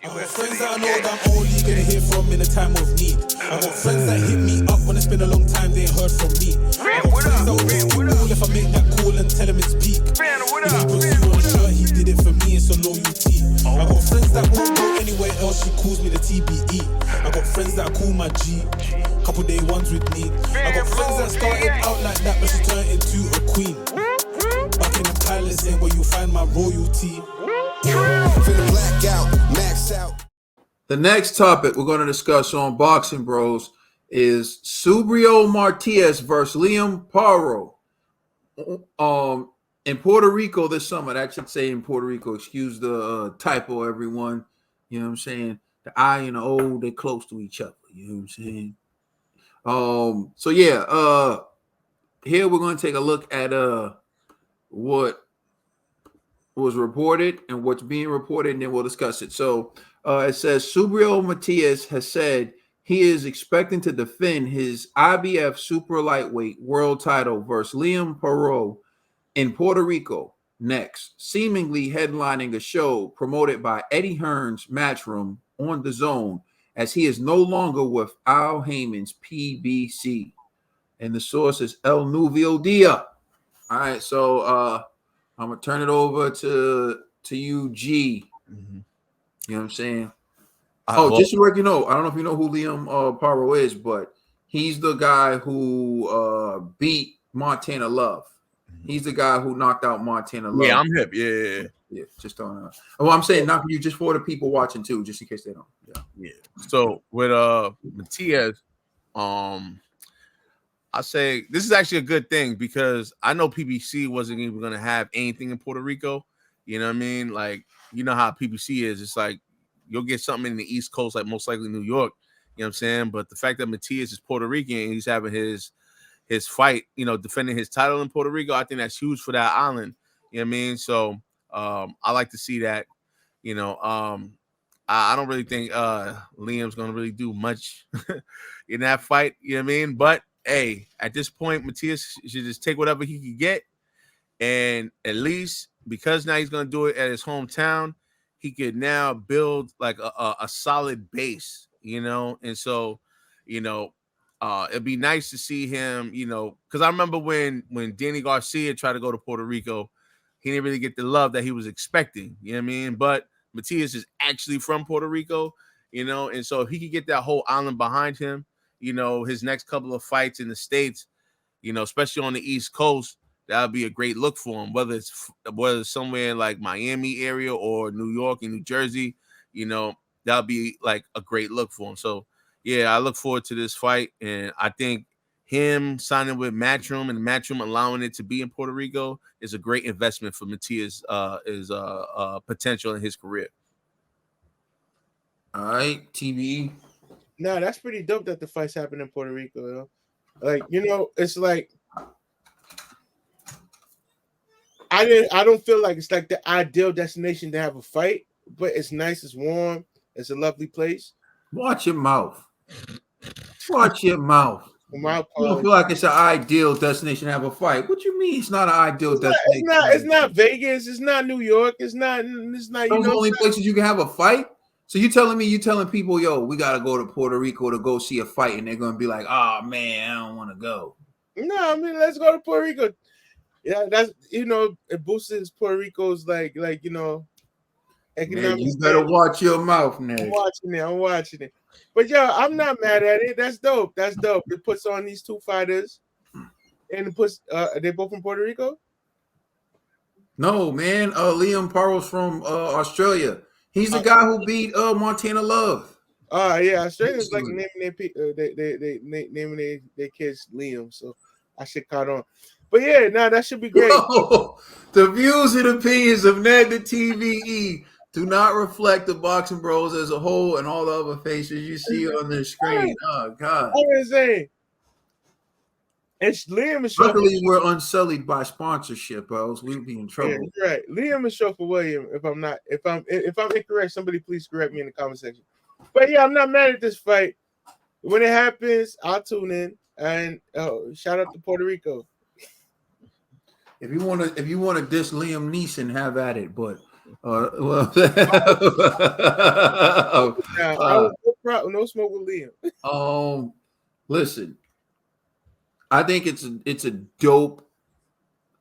I got friends that I know that I'm only gonna hear from in a time of need. I got friends that hit me up when it's been a long time they ain't heard from me. I got friends that will just be cool if I make that call and tell him it's peak. If he puts you on a shirt, he did it for me, it's a loyalty. I got friends that won't go anywhere else, she calls me the TBE. I got friends that I call my G, couple day ones with me. I got friends that started out like that, but she turned into a queen. Back in the palace ain't where you find my royalty. The next topic we're going to discuss on Boxing Bros is Subriel Matias versus Liam Paro. In Puerto Rico this summer. That should say in Puerto Rico. Excuse the typo, everyone. You know what I'm saying? The I and the O, they're close to each other. You know what I'm saying? So yeah, here we're going to take a look at what was reported and what's being reported, and then we'll discuss it. So it says Subriel Matias has said he is expecting to defend his IBF super lightweight world title versus Liam Paro in Puerto Rico next, seemingly headlining a show promoted by Eddie Hearn's Matchroom on the Zone, as he is no longer with Al Heyman's PBC. And the source is El Nuvio Dia. All right, so I'm gonna turn it over to you, G. Mm-hmm. You know what I'm saying? Just to let you know, I don't know if you know who Liam Paro is, but he's the guy who beat Montana Love. Mm-hmm. He's the guy who knocked out Montana Love. Yeah, I'm hip. Yeah. Just don't know. Well, I'm saying not for you, just for the people watching too, just in case they don't. Yeah. So with Matias, I say this is actually a good thing because I know PBC wasn't even going to have anything in Puerto Rico. You know what I mean? Like, you know how PBC is. It's like you'll get something in the East Coast, like most likely New York. You know what I'm saying? But the fact that Matias is Puerto Rican and he's having his fight, you know, defending his title in Puerto Rico, I think that's huge for that island. You know what I mean? So I like to see that. You know, I don't really think Liam's going to really do much in that fight. You know what I mean? But hey, at this point, Matias should just take whatever he can get. And at least because now he's going to do it at his hometown, he could now build like a solid base, you know? And so, you know, it'd be nice to see him, you know, because I remember when Danny Garcia tried to go to Puerto Rico, he didn't really get the love that he was expecting, you know what I mean? But Matias is actually from Puerto Rico, you know? And so if he could get that whole island behind him, you know, his next couple of fights in the States, you know, especially on the East Coast, that would be a great look for him, whether it's somewhere like Miami area or New York and New Jersey, you know, that would be like a great look for him. So, yeah, I look forward to this fight. And I think him signing with Matchroom and Matchroom allowing it to be in Puerto Rico is a great investment for Matias' potential in his career. All right, TV. No, that's pretty dope that the fights happen in Puerto Rico. You know? Like, you know, it's like I don't feel like it's like the ideal destination to have a fight, but it's nice, it's warm, it's a lovely place. Watch your mouth. Watch your mouth. You don't feel like it's an ideal destination to have a fight. What you mean it's not an ideal destination? It's not Vegas, it's not New York, it's not those are the only places you can have a fight. So you telling people, yo, we gotta go to Puerto Rico to go see a fight, and they're gonna be like, oh man, I don't want to go. No, I mean, let's go to Puerto Rico. Yeah, that's, you know, it boosts Puerto Rico's like you know, economic. Man, you better watch your mouth, man. I'm watching it. But yo, I'm not mad at it. That's dope. It puts on these two fighters, and it puts are they both from Puerto Rico? No, man. Liam Paro's from Australia. He's the guy who beat Montana Love. Yeah, Australians like naming their kids Liam, so I should caught on. But yeah, that should be great. Yo, the views and opinions of Ned the TVE do not reflect the Boxing Bros as a whole and all the other faces you see on the screen. Oh God! I'm saying, it's Liam is. Luckily, we're unsullied by sponsorship, else we'd be in trouble. Yeah, right. Liam is short for William. If I'm incorrect, somebody please correct me in the comment section. But yeah, I'm not mad at this fight. When it happens, I'll tune in. And shout out to Puerto Rico. If you want to diss Liam Neeson, have at it. But Well, Now, I was no smoke with Liam. listen, I think it's a dope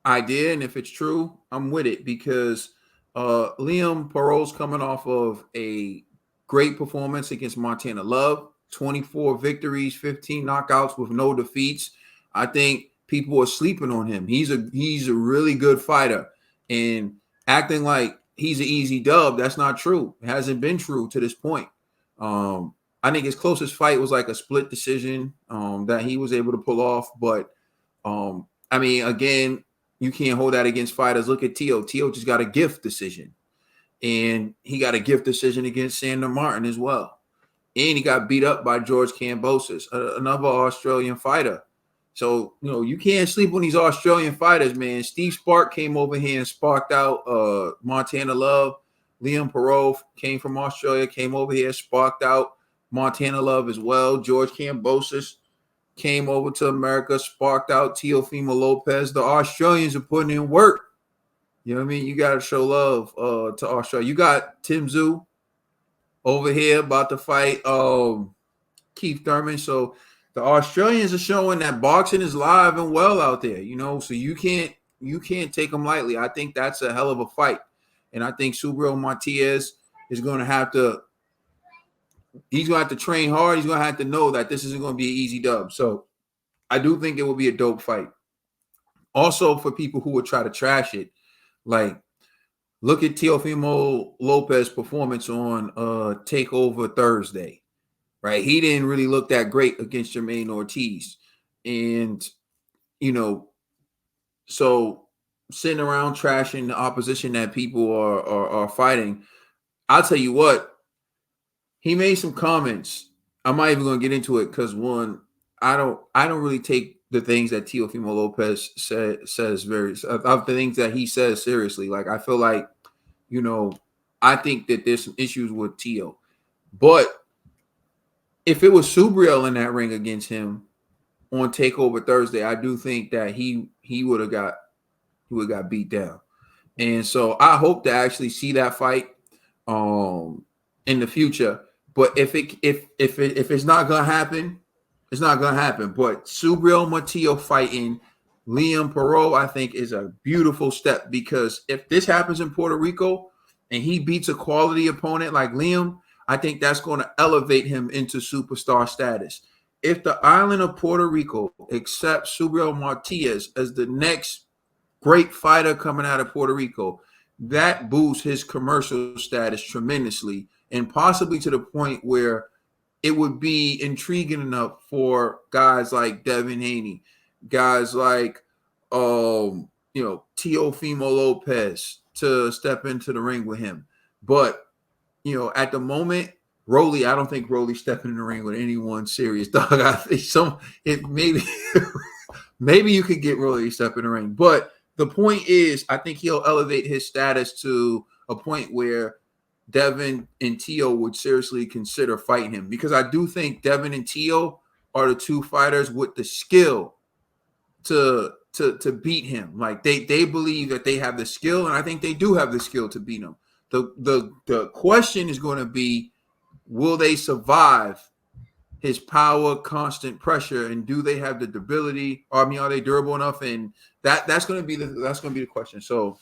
idea, and if it's true, I'm with it because Liam Paro's coming off of a great performance against Montana Love, 24 victories, 15 knockouts with no defeats. I think people are sleeping on him. He's a really good fighter, and acting like he's an easy dub, that's not true. It hasn't been true to this point. I think his closest fight was like a split decision that he was able to pull off, but I mean, again, you can't hold that against fighters. Look at Tio. Tio just got a gift decision. And he got a gift decision against Sandor Martin as well. And he got beat up by George Kambosos, another Australian fighter. So, you can't sleep on these Australian fighters, man. Steve Spark came over here and sparked out Montana Love. Liam Paro came from Australia, came over here, sparked out Montana Love as well. George Kambosos came over to America, sparked out Teofimo Lopez. The Australians are putting in work. You know what I mean? You got to show love to Australia. You got Tim Tszyu over here about to fight Keith Thurman. So the Australians are showing that boxing is live and well out there, so you can't take them lightly. I think that's a hell of a fight. And I think Subriel Matias is going to have to train hard. He's going to have to know that this isn't going to be an easy dub. So I do think it will be a dope fight. Also, for people who would try to trash it, like, look at Teofimo Lopez's performance on TakeOver Thursday, right? He didn't really look that great against Jermaine Ortiz. And, so sitting around trashing the opposition that people are fighting, I'll tell you what, he made some comments. I'm not even going to get into it because, one, I don't really take the things that Teofimo Lopez says very of the things that he says seriously. Like, I feel like, I think that there's some issues with Teo. But if it was Subriel in that ring against him on TakeOver Thursday, I do think that he would have got beat down. And so I hope to actually see that fight in the future. But if it's not gonna happen, it's not gonna happen. But Subriel Matteo fighting Liam Paro, I think, is a beautiful step, because if this happens in Puerto Rico and he beats a quality opponent like Liam, I think that's going to elevate him into superstar status. If the island of Puerto Rico accepts Subriel Matias as the next great fighter coming out of Puerto Rico, that boosts his commercial status tremendously, and possibly to the point where it would be intriguing enough for guys like Devin Haney, guys like Teofimo Lopez to step into the ring with him. But at the moment, I don't think Rolly's stepping in the ring with anyone serious, dog. I think maybe you could get Rolly to step in the ring. But the point is, I think he'll elevate his status to a point where Devin and Teo would seriously consider fighting him, because I do think Devin and Teo are the two fighters with the skill to beat him. Like, they believe that they have the skill, and I think they do have the skill to beat him. The question is going to be, will they survive his power, constant pressure, and do they have the durability? Or, are they durable enough? And that's going to be the question. So,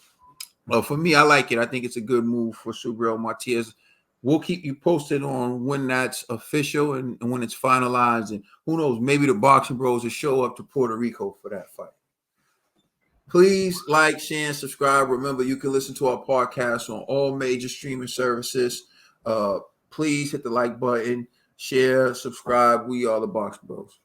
for me, I like it. I think it's a good move for Subriel Matias. We'll keep you posted on when that's official and when it's finalized. And who knows, maybe the Boxing Bros will show up to Puerto Rico for that fight. Please like, share, and subscribe. Remember, you can listen to our podcast on all major streaming services. Please hit the like button, share, subscribe. We are the Boxing Bros.